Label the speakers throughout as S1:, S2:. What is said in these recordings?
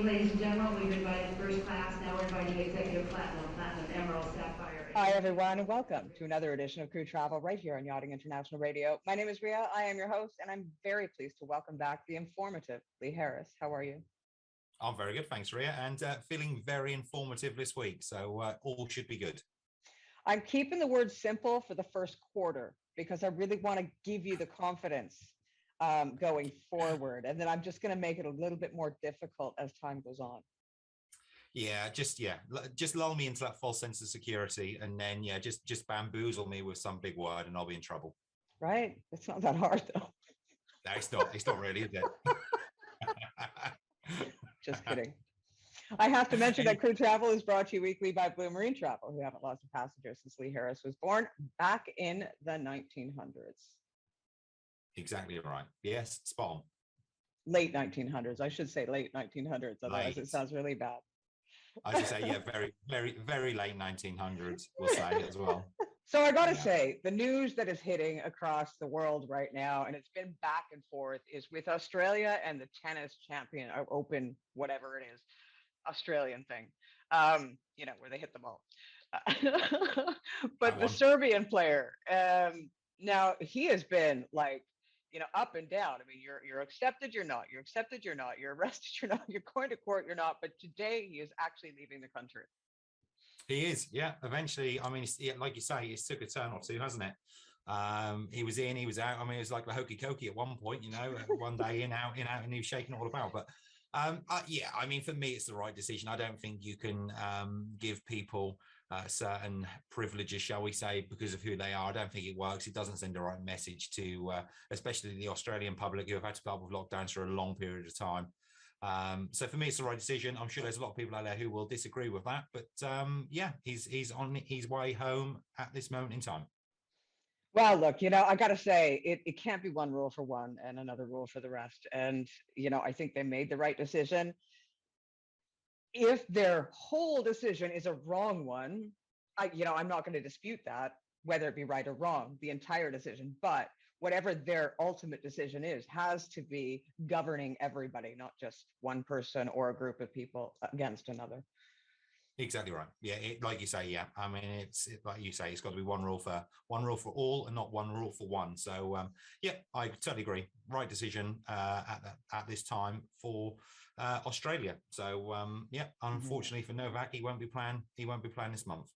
S1: Yachting, ladies and gentlemen. We've invited first class, now we're inviting executive platinum, platinum, emerald, sapphire.
S2: Hi, everyone, and welcome to another edition of Crew Travel right here on Yachting International Radio. My name is Ria. I am your host, and I'm very pleased to welcome back the informative Lee Harris. How are you?
S3: I'm very good, thanks, Ria, and feeling very informative this week, so all should be good.
S2: I'm keeping the word simple for the first quarter because I really want to give you the confidence going forward, and then I'm just going to make it a little bit more difficult as time goes on.
S3: Just lull me into that false sense of security, and then just bamboozle me with some big word, and I'll be in trouble.
S2: Right? It's not that hard, though.
S3: No, it's not. It's not really, is it?
S2: Just kidding. I have to mention that Crew Travel is brought to you weekly by Blue Marine Travel, who haven't lost a passenger since Lee Harris was born back in the 1900s.
S3: Exactly right. Yes, spot on.
S2: Late 1900s. I should say late 1900s, otherwise it sounds really bad.
S3: I should say, very, very, very late 1900s, we'll say as well.
S2: So I got to say, the news that is hitting across the world right now, and it's been back and forth, is with Australia and the tennis champion, or open, whatever it is, Australian thing, where they hit the ball. But the Serbian player, now he has been like, up and down. I mean, you're accepted, you're not. You're accepted, you're not. You're arrested, you're not. You're going to court, you're not. But today he is actually leaving the country.
S3: He is, yeah. Eventually, I mean, like you say, it's took a turn or two, hasn't it? He was in, he was out. I mean, it was like the hokey cokey at one point, one day in, out, and he was shaking all about. But I mean, for me, it's the right decision. I don't think you can give people certain privileges, shall we say, because of who they are. I don't think it works. It doesn't send the right message to, especially the Australian public who have had to put up with lockdowns for a long period of time. So for me, it's the right decision. I'm sure there's a lot of people out there who will disagree with that, but he's on his way home at this moment in time.
S2: Well, look, I got to say, it can't be one rule for one and another rule for the rest. And, I think they made the right decision. If their whole decision is a wrong one, I'm not going to dispute that, whether it be right or wrong, the entire decision. But whatever their ultimate decision is, has to be governing everybody, not just one person or a group of people against another.
S3: Exactly right. Yeah, like you say. Yeah, I mean, like you say, it's got to be one rule for all, and not one rule for one. So, I totally agree. Right decision at this time for Australia. So, unfortunately for Novak, he won't be playing this month.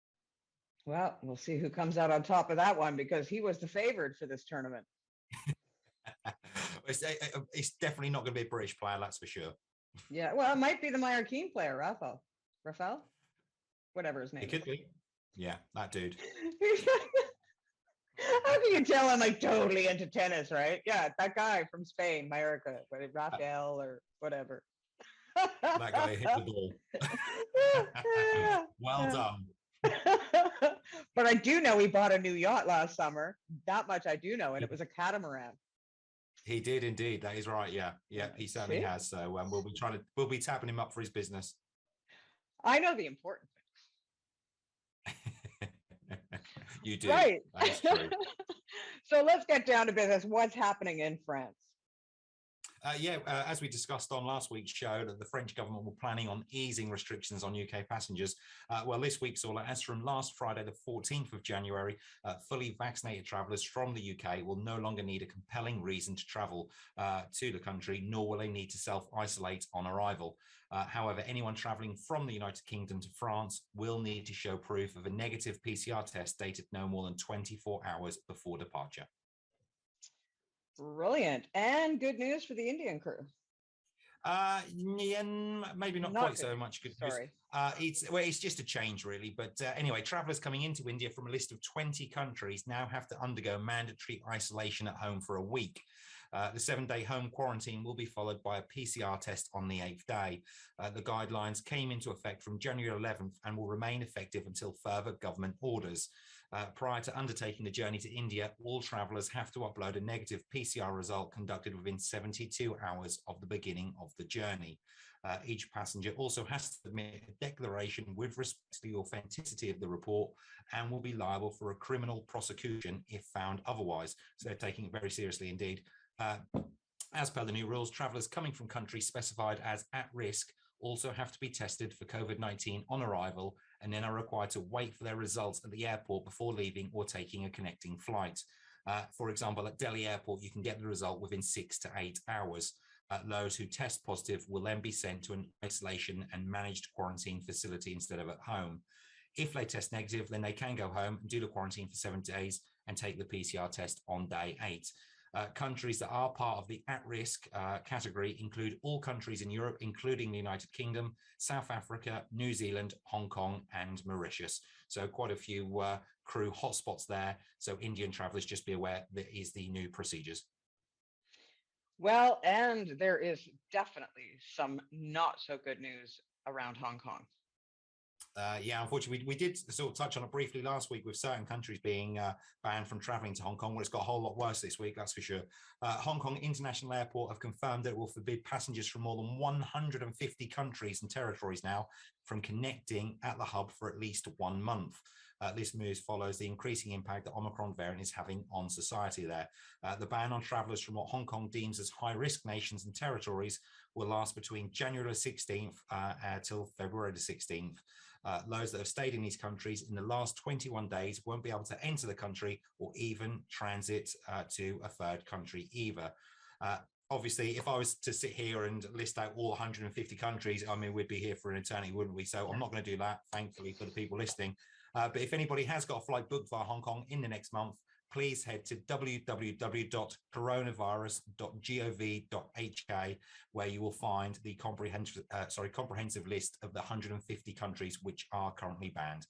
S2: Well, we'll see who comes out on top of that one, because he was the favored for this tournament.
S3: It's definitely not going to be a British player, that's for sure.
S2: Yeah, well, it might be the Mallorquin player, Rafael, whatever his name is.
S3: It could be. Yeah, that dude.
S2: How can you tell I'm like totally into tennis, right? Yeah, that guy from Spain, Mallorca, Rafael or whatever.
S3: That guy hit the ball. Well done.
S2: But I do know he bought a new yacht last summer. That much I do know, and it was a catamaran.
S3: He did indeed. That is right. Yeah, he certainly has. So we'll be tapping him up for his business.
S2: I know the important
S3: things. You do,
S2: right?
S3: That's true.
S2: So let's get down to business. What's happening in France?
S3: As we discussed on last week's show, that the French government were planning on easing restrictions on UK passengers. This week saw that as from last Friday, the 14th of January, fully vaccinated travellers from the UK will no longer need a compelling reason to travel to the country, nor will they need to self-isolate on arrival. However, anyone travelling from the United Kingdom to France will need to show proof of a negative PCR test dated no more than 24 hours before departure.
S2: Brilliant. And good news for the Indian crew.
S3: Maybe not quite so much good news.
S2: Sorry.
S3: It's just a change, really. But anyway, travellers coming into India from a list of 20 countries now have to undergo mandatory isolation at home for a week. The 7-day home quarantine will be followed by a PCR test on the 8th day. The guidelines came into effect from January 11th and will remain effective until further government orders. Prior to undertaking the journey to India, all travellers have to upload a negative PCR result conducted within 72 hours of the beginning of the journey. Each passenger also has to submit a declaration with respect to the authenticity of the report and will be liable for a criminal prosecution if found otherwise. So they're taking it very seriously indeed. As per the new rules, travellers coming from countries specified as at risk also have to be tested for COVID-19 on arrival and then are required to wait for their results at the airport before leaving or taking a connecting flight. For example, at Delhi Airport, you can get the result within 6 to 8 hours. Those who test positive will then be sent to an isolation and managed quarantine facility instead of at home. If they test negative, then they can go home and do the quarantine for 7 days and take the PCR test on day 8. Countries that are part of the at-risk category include all countries in Europe, including the United Kingdom, South Africa, New Zealand, Hong Kong, and Mauritius. So quite a few crew hotspots there. So Indian travelers, just be aware that is the new procedures.
S2: Well, and there is definitely some not so good news around Hong Kong.
S3: Yeah, unfortunately, we did sort of touch on it briefly last week with certain countries being banned from traveling to Hong Kong. Well, it's got a whole lot worse this week, that's for sure. Hong Kong International Airport have confirmed that it will forbid passengers from more than 150 countries and territories now from connecting at the hub for at least 1 month. This move follows the increasing impact that Omicron variant is having on society there. The ban on travellers from what Hong Kong deems as high-risk nations and territories will last between January the 16th till February the 16th. Those that have stayed in these countries in the last 21 days won't be able to enter the country or even transit to a third country either. Obviously, if I was to sit here and list out all 150 countries, I mean, we'd be here for an eternity, wouldn't we? So I'm not going to do that, thankfully, for the people listening. But if anybody has got a flight booked via Hong Kong in the next month, please head to www.coronavirus.gov.hk, where you will find the comprehensive list of the 150 countries which are currently banned.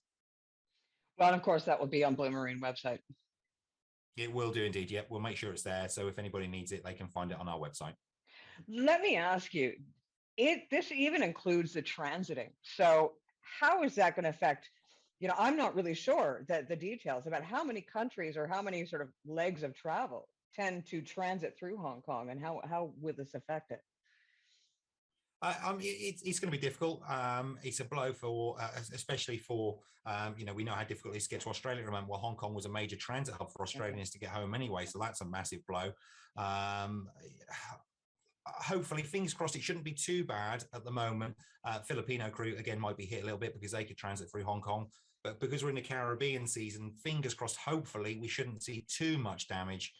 S2: Well, and of course, that will be on Blue Marine website.
S3: It will do indeed. Yep, we'll make sure it's there. So if anybody needs it, they can find it on our website.
S2: Let me ask you, this even includes the transiting. So how is that going to affect? I'm not really sure that the details about how many countries or how many sort of legs of travel tend to transit through Hong Kong, and how will this affect it?
S3: It's going to be difficult. It's a blow for, especially for, we know how difficult it is to get to Australia. Remember, well, Hong Kong was a major transit hub for Australians to get home anyway, so that's a massive blow. Hopefully, fingers crossed, it shouldn't be too bad at the moment. Filipino crew, again, might be hit a little bit because they could transit through Hong Kong. But because we're in the Caribbean season, fingers crossed, hopefully, we shouldn't see too much damage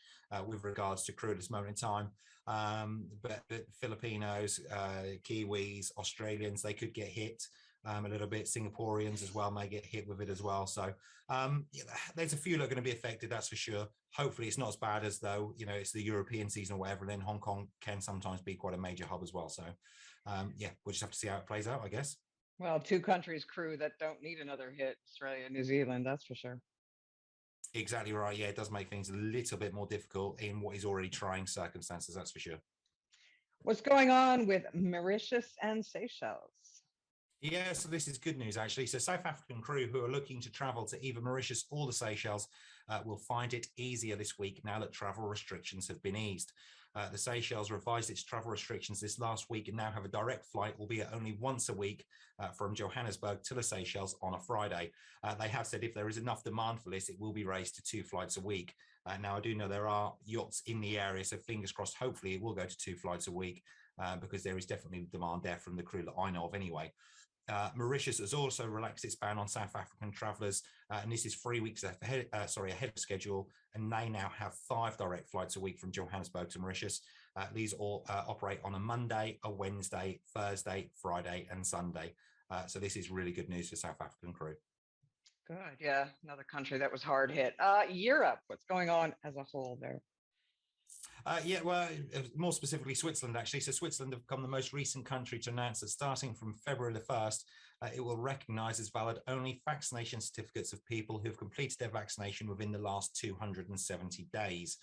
S3: with regards to crew at this moment in time. But Filipinos, Kiwis, Australians, they could get hit a little bit. Singaporeans as well may get hit with it as well. So there's a few that are going to be affected, that's for sure. Hopefully it's not as bad as though, it's the European season or whatever. And then Hong Kong can sometimes be quite a major hub as well. So we'll just have to see how it plays out, I guess.
S2: Well, 2 countries crew that don't need another hit, Australia and New Zealand, that's for sure.
S3: Exactly right. Yeah, it does make things a little bit more difficult in what is already trying circumstances, that's for sure.
S2: What's going on with Mauritius and Seychelles?
S3: Yeah, so this is good news, actually. So South African crew who are looking to travel to either Mauritius or the Seychelles will find it easier this week now that travel restrictions have been eased. The Seychelles revised its travel restrictions this last week and now have a direct flight, albeit only once a week, from Johannesburg to the Seychelles on a Friday. They have said if there is enough demand for this, it will be raised to 2 flights a week. Now, I do know there are yachts in the area, so fingers crossed, hopefully it will go to 2 flights a week because there is definitely demand there from the crew that I know of anyway. Mauritius has also relaxed its ban on South African travellers, and this is 3 weeks ahead of schedule, and they now have 5 direct flights a week from Johannesburg to Mauritius. These all operate on a Monday, a Wednesday, Thursday, Friday, and Sunday. So this is really good news for South African crew.
S2: Good, yeah, another country that was hard hit. Europe, what's going on as a whole there?
S3: More specifically Switzerland, actually. So Switzerland have become the most recent country to announce that starting from February the 1st, it will recognise as valid only vaccination certificates of people who have completed their vaccination within the last 270 days.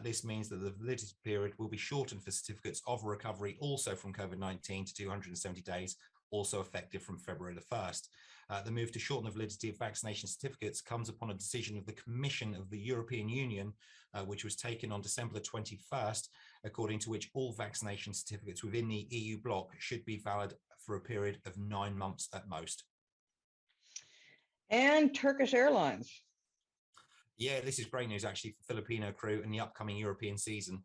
S3: This means that the validity period will be shortened for certificates of recovery also from COVID-19 to 270 days, also effective from February the 1st. The move to shorten the validity of vaccination certificates comes upon a decision of the Commission of the European Union, which was taken on December the 21st, according to which all vaccination certificates within the EU bloc should be valid for a period of 9 months at most.
S2: And Turkish Airlines.
S3: Yeah, this is great news actually for Filipino crew and the upcoming European season.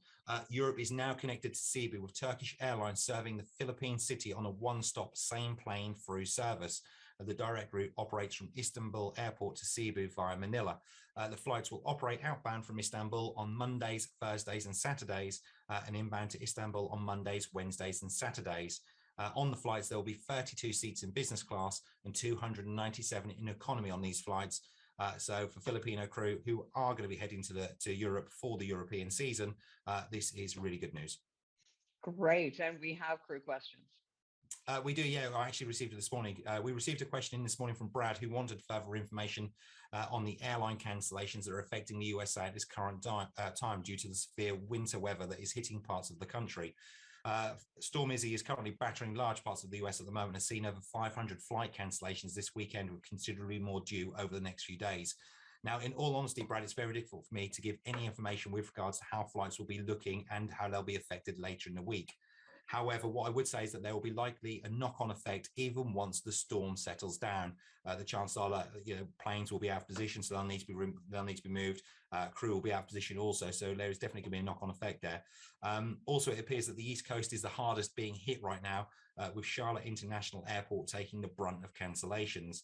S3: Europe is now connected to Cebu with Turkish Airlines serving the Philippine city on a one-stop same plane through service. The direct route operates from Istanbul airport to Cebu via Manila. The flights will operate outbound from Istanbul on Mondays, Thursdays and Saturdays, and inbound to Istanbul on Mondays, Wednesdays and Saturdays. On the flights, there will be 32 seats in business class and 297 in economy on these flights. So for Filipino crew who are going to be heading to Europe for the European season, this is really good news.
S2: Great. And we have crew questions.
S3: We do, yeah. I actually received it this morning. We received a question this morning from Brad who wanted further information on the airline cancellations that are affecting the USA at this current time due to the severe winter weather that is hitting parts of the country. Storm Izzy is currently battering large parts of the US at the moment, has seen over 500 flight cancellations this weekend, with considerably more due over the next few days. Now, in all honesty, Brad, it's very difficult for me to give any information with regards to how flights will be looking and how they'll be affected later in the week. However, what I would say is that there will be likely a knock-on effect even once the storm settles down. The chances are that planes will be out of position, so they'll need to be moved. Crew will be out of position also, so there is definitely going to be a knock-on effect there. Also, it appears that the East Coast is the hardest being hit right now, with Charlotte International Airport taking the brunt of cancellations.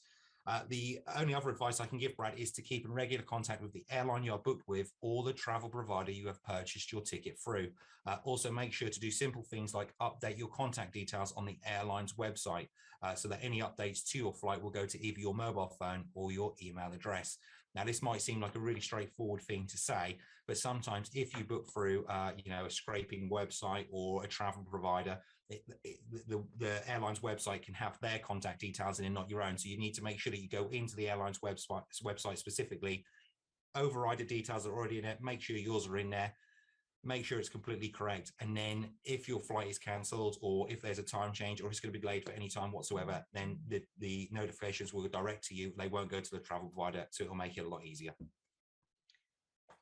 S3: The only other advice I can give, Brad, is to keep in regular contact with the airline you are booked with or the travel provider you have purchased your ticket through. Also, make sure to do simple things like update your contact details on the airline's website so that any updates to your flight will go to either your mobile phone or your email address. Now, this might seem like a really straightforward thing to say, but sometimes if you book through, a scraping website or a travel provider, the airline's website can have their contact details in and not your own. So you need to make sure that you go into the airline's website specifically, override the details that are already in it, make sure yours are in there, make sure it's completely correct. And then if your flight is cancelled or if there's a time change or it's going to be delayed for any time whatsoever, then the notifications will go direct to you. They won't go to the travel provider, so it'll make it a lot easier.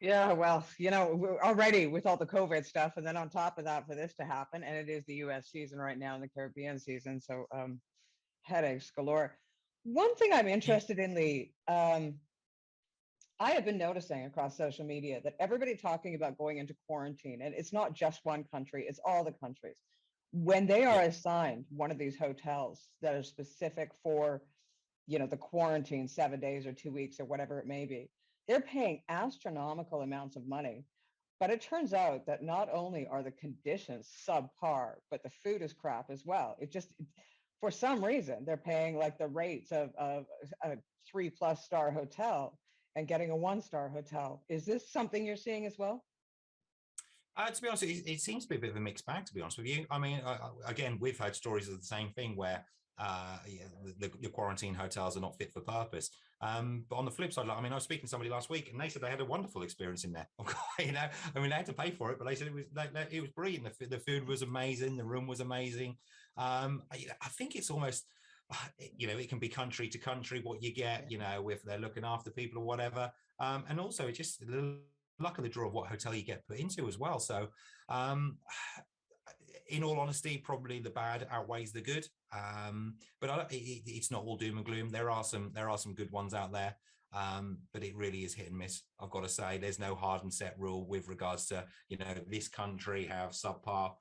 S2: Yeah, well, we're already with all the COVID stuff, and then on top of that, for this to happen, and it is the US season right now and the Caribbean season, so headaches galore. One thing I'm interested in, Lee, I have been noticing across social media that everybody talking about going into quarantine, and it's not just one country, it's all the countries. When they are assigned one of these hotels that are specific for, the quarantine, 7 days or 2 weeks or whatever it may be, they're paying astronomical amounts of money. But it turns out that not only are the conditions subpar, but the food is crap as well. For some reason, they're paying like the rates of a 3+ star hotel and getting a 1-star hotel. Is this something you're seeing as well?
S3: To be honest, it seems to be a bit of a mixed bag, to be honest with you. I mean, again, we've heard stories of the same thing where the quarantine hotels are not fit for purpose. But on the flip side, I was speaking to somebody last week and they said they had a wonderful experience in there. They had to pay for it, but they said it was brilliant. The food was amazing. The room was amazing. I think it's almost, it can be country to country what you get, if they're looking after people or whatever. And also it's just the luck of the draw of what hotel you get put into as well. So, in all honesty, probably the bad outweighs the good. But it's not all doom and gloom. There are some good ones out there. But it really is hit and miss. I've got to say, there's no hard and set rule with regards to, this country have subpar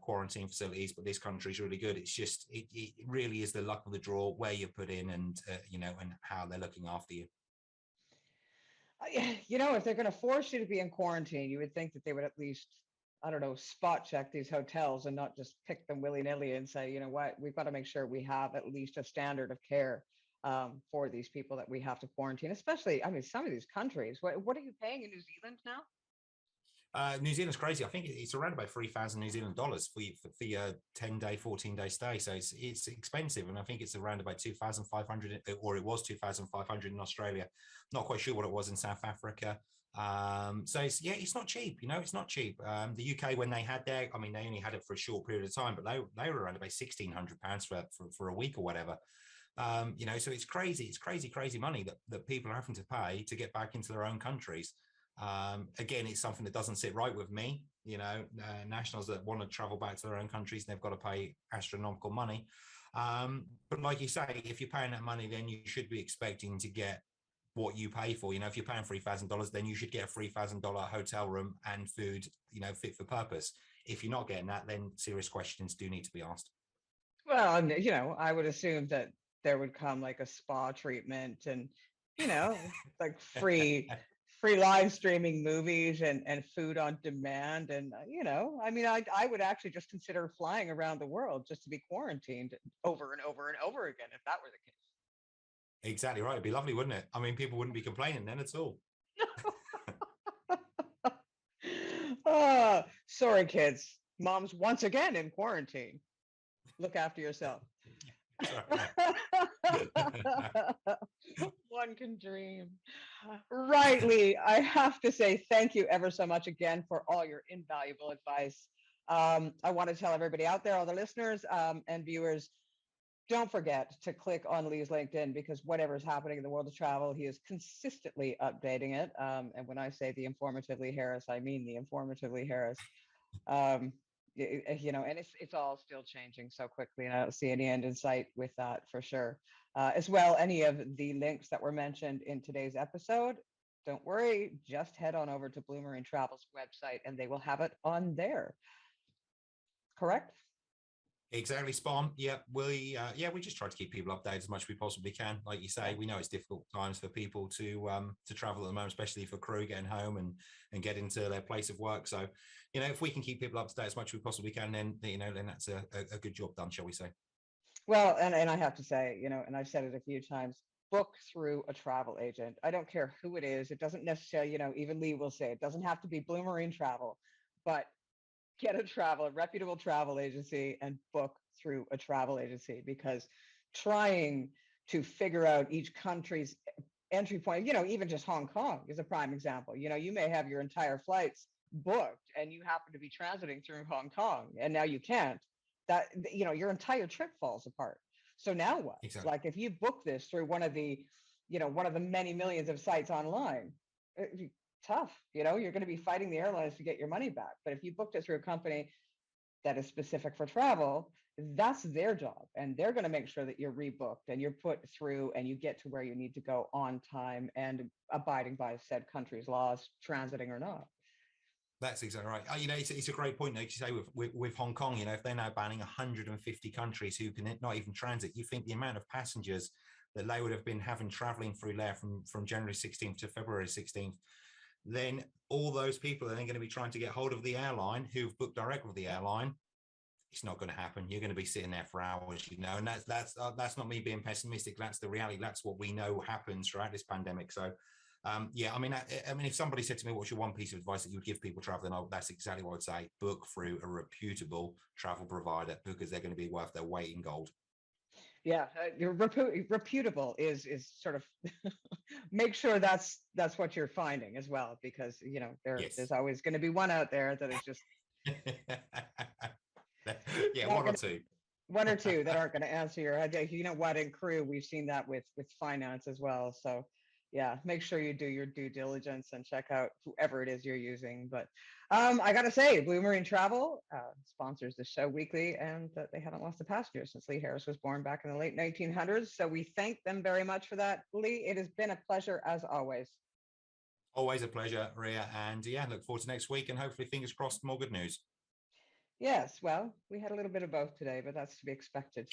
S3: quarantine facilities, but this country is really good. It's just, it really is the luck of the draw where you put in and, and how they're looking after you.
S2: If they're going to force you to be in quarantine, you would think that they would at least, I don't know, spot check these hotels and not just pick them willy-nilly and say, you know what, we've got to make sure we have at least a standard of care for these people that we have to quarantine, especially, some of these countries. What are you paying in New Zealand now?
S3: New Zealand's crazy. I think it's around about 3,000 New Zealand dollars for your 10-day, 14-day stay. So it's expensive, and I think it's around about 2,500, or it was 2,500 in Australia. Not quite sure what it was in South Africa. So it's not cheap. It's not cheap. The UK, when they had their, they only had it for a short period of time, but they were around about £1,600 for a week or whatever. So it's crazy. It's crazy money that people are having to pay to get back into their own countries. Again, it's something that doesn't sit right with me. Nationals that want to travel back to their own countries, they've got to pay astronomical money. But like you say, if you're paying that money, then you should be expecting to get what you pay for. You know, if you're paying $3,000, then you should get a $3,000 hotel room and food, you know, fit for purpose. If you're not getting that, then serious questions do need to be asked.
S2: Well, and you know, I would assume that there would come like a spa treatment and, you know, like free live streaming movies and food on demand. And you know, I mean, I would actually just consider flying around the world just to be quarantined over and over and over again if that were the case.
S3: Exactly right. It'd be lovely, wouldn't it? I mean, people wouldn't be complaining then at all.
S2: Sorry, kids. Mom's once again in quarantine. Look after yourself. One can dream. Right, Lee. I have to say thank you ever so much again for all your invaluable advice. I want to tell everybody out there, all the listeners and viewers, don't forget to click on Lee's LinkedIn, because whatever's happening in the world of travel, he is consistently updating it. And when I say the informatively Harris, I mean the informatively Harris. You know, and it's all still changing so quickly, and I don't see any end in sight with that for sure. As well, any of the links that were mentioned in today's episode, don't worry, just head on over to Blue Marine Travel's website and they will have it on there. Correct?
S3: Exactly, Spawn. Yeah, we just try to keep people updated as much as we possibly can. Like you say, we know it's difficult times for people to travel at the moment, especially for crew getting home and getting to their place of work. So, you know, if we can keep people up to date as much as we possibly can, then then that's a good job done, shall we say?
S2: Well, and I have to say, you know, and I've said it a few times, book through a travel agent. I don't care who it is. It doesn't necessarily, you know, even Lee will say it doesn't have to be Blue Marine Travel, but get a reputable travel agency and book through a travel agency, because trying to figure out each country's entry point, you know, even just Hong Kong is a prime example. You know, you may have your entire flights booked and you happen to be transiting through Hong Kong and now you can't. That, you know, your entire trip falls apart. So now what?
S3: Exactly.
S2: Like if you book this through one of the, you know, one of the many millions of sites online, tough, you know, you're going to be fighting the airlines to get your money back. But if you booked it through a company that is specific for travel, that's their job, and they're going to make sure that you're rebooked and you're put through and you get to where you need to go on time and abiding by said country's laws, transiting or not.
S3: That's exactly right. You know, it's a great point, like you say, with Hong Kong. You know, if they're now banning 150 countries who can not even transit, you think the amount of passengers that they would have been having traveling through there from January 16th to February 16th, then all those people are then going to be trying to get hold of the airline who've booked direct with the airline. It's not going to happen. You're going to be sitting there for hours, you know, and that's not me being pessimistic. That's the reality. That's what we know happens throughout this pandemic. So, yeah, I mean, if somebody said to me, what's your one piece of advice that you would give people traveling? That's exactly what I'd say. Book through a reputable travel provider, because they're going to be worth their weight in gold.
S2: Yeah, reputable is sort of make sure that's what you're finding as well, because you know there's always going to be one out there that is just
S3: yeah, one or two
S2: that aren't going to answer your, you know what, in crew we've seen that with finance as well. So yeah, make sure you do your due diligence and check out whoever it is you're using. But I gotta say, Blue Marine Travel sponsors the show weekly, and they haven't lost a passenger since Lee Harris was born back in the late 1900s. So we thank them very much for that. Lee, it has been a pleasure as always.
S3: Always a pleasure, Ria. And yeah, look forward to next week, and hopefully, fingers crossed, more good news.
S2: Yes, well, we had a little bit of both today, but that's to be expected.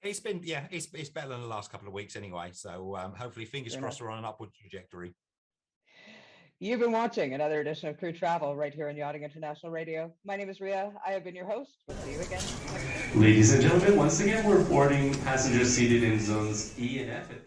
S3: It's been, yeah, it's better than the last couple of weeks anyway. So hopefully, fingers crossed, we're on an upward trajectory.
S2: You've been watching another edition of Crew Travel right here on Yachting International Radio. My name is Ria. I have been your host. We'll see you again.
S4: Ladies and gentlemen, once again, we're boarding passengers seated in zones E and F.